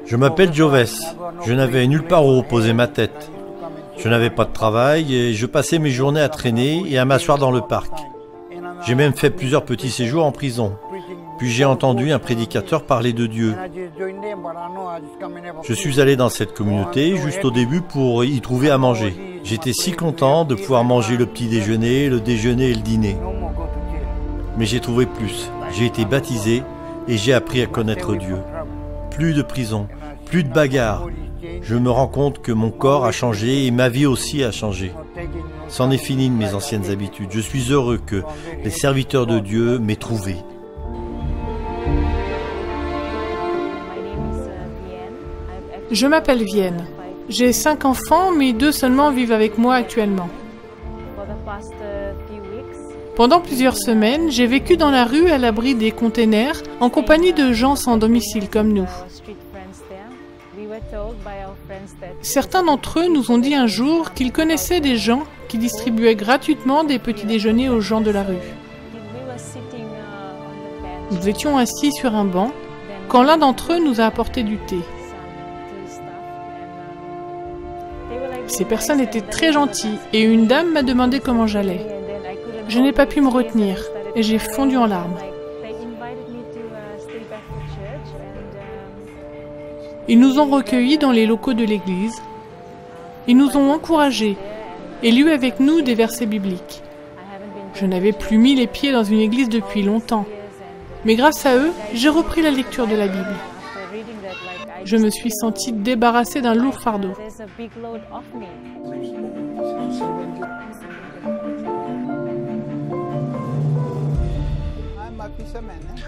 Je m'appelle Joves. Je n'avais nulle part où reposer ma tête. Je n'avais pas de travail et je passais mes journées à traîner et à m'asseoir dans le parc. J'ai même fait plusieurs petits séjours en prison. Puis j'ai entendu un prédicateur parler de Dieu. Je suis allé dans cette communauté juste au début pour y trouver à manger. J'étais si content de pouvoir manger le petit déjeuner, le déjeuner et le dîner. Mais j'ai trouvé plus. J'ai été baptisé et j'ai appris à connaître Dieu. Plus de prison, plus de bagarres. Je me rends compte que mon corps a changé et ma vie aussi a changé. C'en est fini de mes anciennes habitudes. Je suis heureux que les serviteurs de Dieu m'aient trouvé. Je m'appelle Vienne. J'ai 5 enfants, mais 2 seulement vivent avec moi actuellement. Pendant plusieurs semaines, j'ai vécu dans la rue à l'abri des containers, en compagnie de gens sans domicile comme nous. Certains d'entre eux nous ont dit un jour qu'ils connaissaient des gens qui distribuaient gratuitement des petits déjeuners aux gens de la rue. Nous étions assis sur un banc quand l'un d'entre eux nous a apporté du thé. Ces personnes étaient très gentilles et une dame m'a demandé comment j'allais. Je n'ai pas pu me retenir et j'ai fondu en larmes. Ils nous ont recueillis dans les locaux de l'église. Ils nous ont encouragés et lu avec nous des versets bibliques. Je n'avais plus mis les pieds dans une église depuis longtemps. Mais grâce à eux, j'ai repris la lecture de la Bible. Je me suis sentie débarrassée d'un lourd fardeau.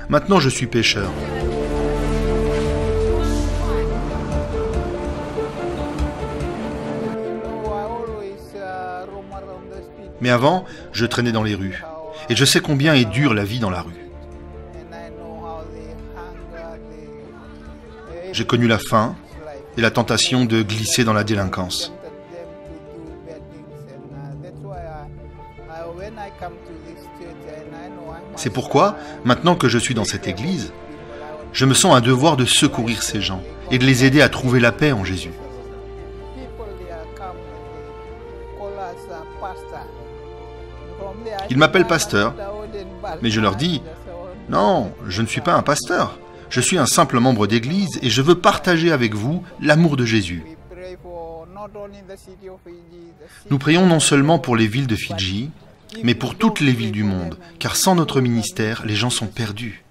Maintenant, je suis pêcheur. Mais avant, je traînais dans les rues. Et je sais combien est dure la vie dans la rue. J'ai connu la faim et la tentation de glisser dans la délinquance. C'est pourquoi, maintenant que je suis dans cette église, je me sens un devoir de secourir ces gens et de les aider à trouver la paix en Jésus. Ils m'appellent pasteur, mais je leur dis « Non, je ne suis pas un pasteur. Je suis un simple membre d'église et je veux partager avec vous l'amour de Jésus. » Nous prions non seulement pour les villes de Fidji, mais pour toutes les villes du monde, car sans notre ministère, les gens sont perdus.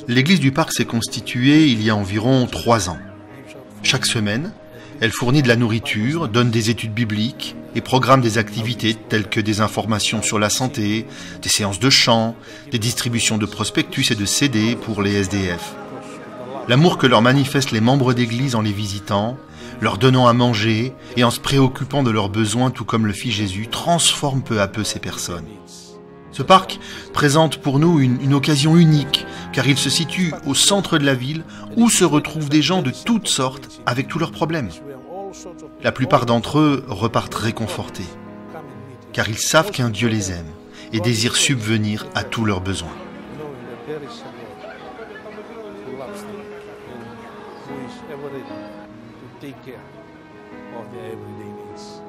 L'église du parc s'est constituée il y a environ 3 ans. Chaque semaine, elle fournit de la nourriture, donne des études bibliques et programme des activités telles que des informations sur la santé, des séances de chant, des distributions de prospectus et de CD pour les SDF. L'amour que leur manifestent les membres d'église en les visitant, leur donnant à manger et en se préoccupant de leurs besoins tout comme le fit Jésus, transforme peu à peu ces personnes. Ce parc présente pour nous une occasion unique, car il se situe au centre de la ville où se retrouvent des gens de toutes sortes avec tous leurs problèmes. La plupart d'entre eux repartent réconfortés, car ils savent qu'un Dieu les aime et désire subvenir à tous leurs besoins. Take care of their everyday needs.